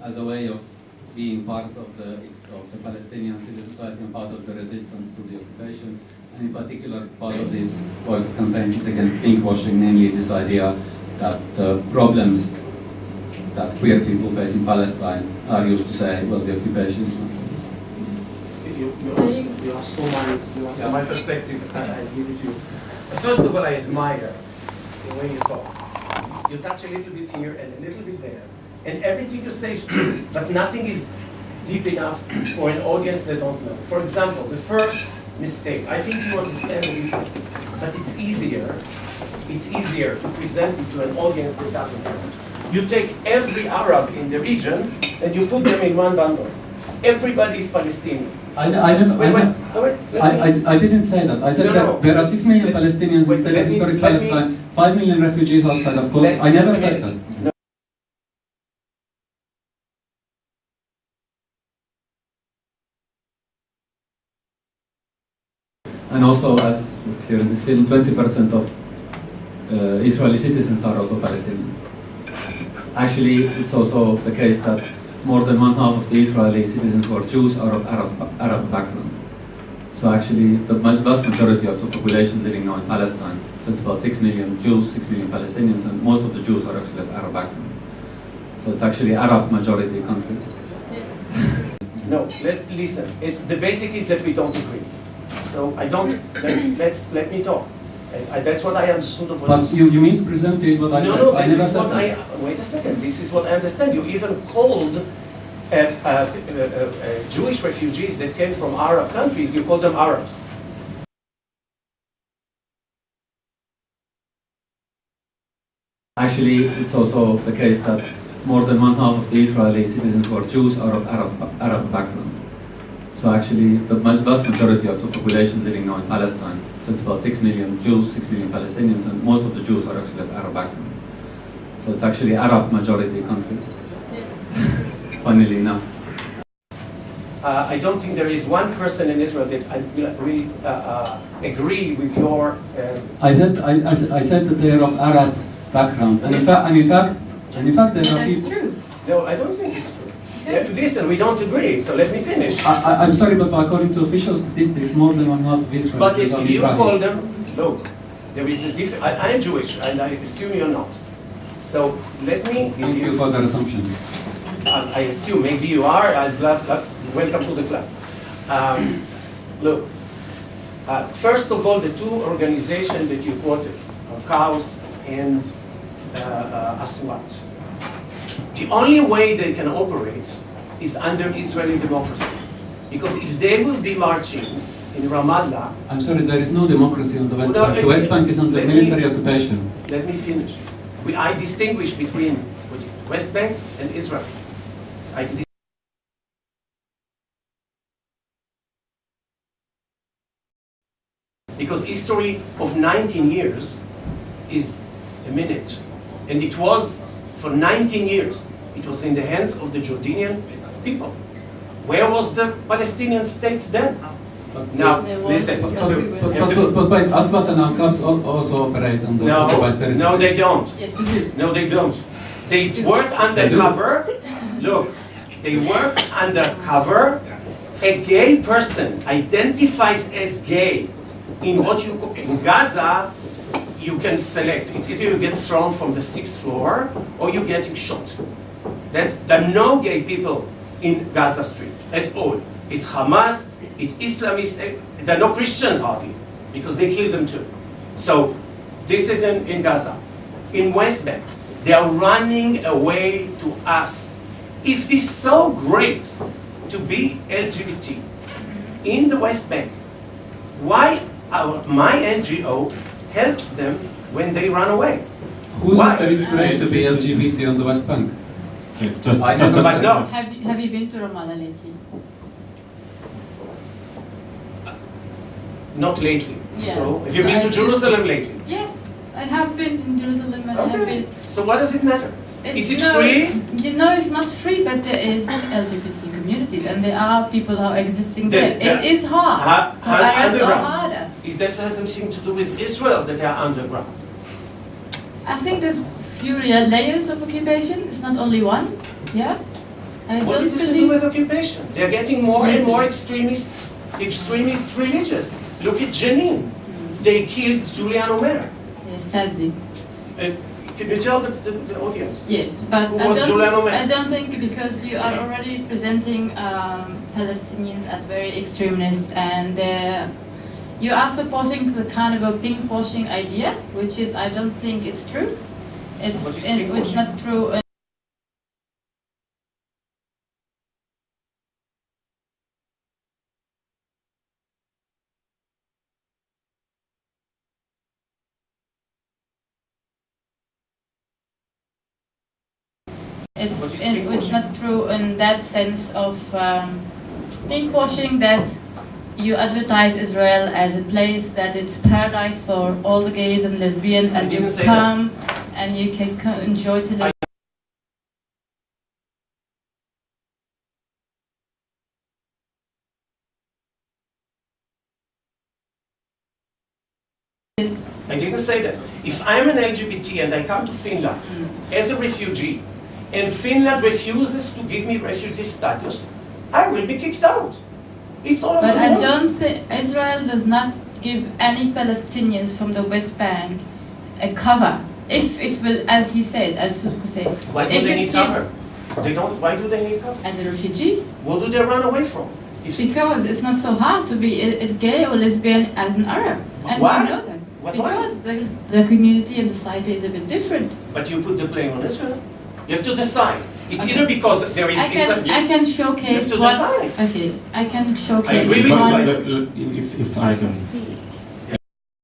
as a way of being part of the Palestinian civil society and part of the resistance to the occupation. And in particular, part of this boycott campaigns is against pinkwashing, namely this idea that the problems that queer people face in Palestine are used to say, well, the occupation is not. You asked for my perspective, and I give it to you. First of all, I admire the way you talk. You touch a little bit here and a little bit there, and everything you say is true, but nothing is deep enough for an audience that don't know. For example, the first mistake, I think you understand the difference, but it's easier to present it to an audience that doesn't know. You take every Arab in the region and you put them in one bundle. Everybody is Palestinian. I didn't say that. I said that there are 6 million Palestinians in state of historic Palestine, 5 million refugees outside, of course. I never said that. No. And also, as was clear in this film, 20% of Israeli citizens are also Palestinians. Actually, it's also the case that more than one half of the Israeli citizens who are Jews are of Arab background. So actually, the vast majority of the population living now in Palestine, so it's about 6 million Jews, 6 million Palestinians, and most of the Jews are actually of Arab background. So it's actually Arab majority country. No, listen. The basic is that we don't agree. So I don't. Let me talk. That's what I understood of what. But you mispresented what I said. No, this is what I. Wait a second. This is what I understand. You even called Jewish refugees that came from Arab countries. You called them Arabs. Actually, it's also the case that more than one half of the Israeli citizens who are Jews are of Arab background. So actually, the vast majority of the population living now in Palestine, so it's about 6 million Jews, 6 million Palestinians, and most of the Jews are actually of Arab background. So it's actually Arab majority country. Funnily enough. I don't think there is one person in Israel that will agree with your. I said that they are of Arab background, and in fact, there are people. That's true. No, I don't think it's true. Listen, we don't agree, so let me finish. I'm sorry, but according to official statistics, more than one half of Israel. But if you call them, look, there is a difference. I am Jewish, and I assume you're not. So let me. Thank you for that assumption. I assume maybe you are. Welcome to the club. Look, first of all, the two organizations that you quoted, Chaos and Aswat. The only way they can operate is under Israeli democracy. Because if they will be marching in Ramallah... I'm sorry, there is no democracy on the West Bank. The West Bank is under military occupation. Let me finish. I distinguish between West Bank and Israel. Because history of 19 years is a minute. And it was, for 19 years, it was in the hands of the Jordanian people. Where was the Palestinian state then? Now, listen. But Aswat and Al-Quds also operate on those occupied territories. No, they don't. Yes, they do. No, they don't. They work undercover. Look, they work undercover. A gay person identifies as gay in Gaza. You can select. It's either you get thrown from the 6th floor or you're getting shot. There are no gay people in Gaza Strip at all. It's Hamas, it's Islamists, there are no Christians hardly, because they killed them too. So this is in Gaza. In West Bank, they are running away to us. If it's so great to be LGBT in the West Bank, why my NGO helps them when they run away? Who's that it's great to be LGBT on the West Bank? But no. Have you been to Ramallah lately? Not lately. Yeah. So, have you been to Jerusalem lately? Yes, I have been in Jerusalem and I have been. So what does it matter? Is it free? No, it's not free, but there is LGBT communities and there are people who are existing there. It is hard. Arabs are harder. Is that has something to do with Israel that they are underground? I think there's few layers of occupation. It's not only one. Yeah. I What don't is this to do believe. with occupation? They're getting more and Listen. more extremist religious. Look at Jenin. They killed Julian Omer. Yes, sadly. Can you tell the audience? Yes, but Who was Julian Omer? I don't think, because you are already presenting Palestinians as very extremists, and you are supporting the kind of a pinkwashing idea, which is, I don't think it's true. What is It's pinkwashing? not true. What is It's pinkwashing? not true in that sense of pinkwashing, that you advertise Israel as a place that it's paradise for all the gays and lesbians, I and you didn't say come and you can enjoy to live. I didn't say that. If I'm an LGBT and I come to Finland as a refugee, and Finland refuses to give me refugee status, I will be kicked out. It's all over But the I world. don't think Israel does not give any Palestinians from the West Bank a cover. If it will, as he said, as Sufku said, Why do if they it need gives cover? They don't. Why do they need cover? as a refugee, What do they run away from? If because it's not so hard to be a gay or lesbian as an Arab, and Why? you know that. Why? Because the community and society is a bit different. But you put the blame on Israel. You have to decide. It's either because there is I can You showcase have to what. decide. Okay, I can showcase agree with you. one. If I can